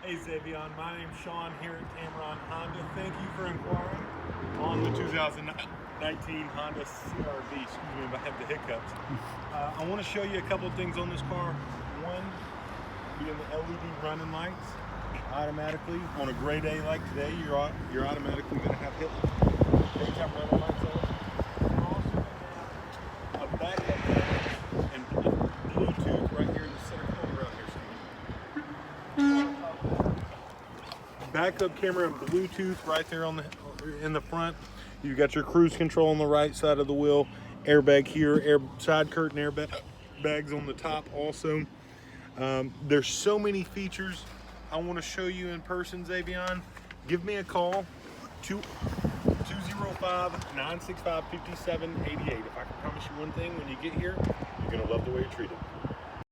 Hey Zaavian, my name's Sean here at TAMERON Honda. Thank you for inquiring on the 2019 Honda CR-V. Excuse me if I have the hiccups. I want to show you a couple things on this car. One being the LED running lights. Automatically, on a gray day like today, you're automatically going to have daytime running lights on. You're also going to have a backup camera and Bluetooth right here in the center. Come on around here, Steve. Backup camera and Bluetooth right there on in the front. You've got your cruise control on the right side of the wheel, airbag here, side curtain airbags on the top also. There's so many features I want to show you in person, Zaavian. Give me a call, 205-965-5788. If I can promise you one thing, when you get here, you're going to love the way you're treated.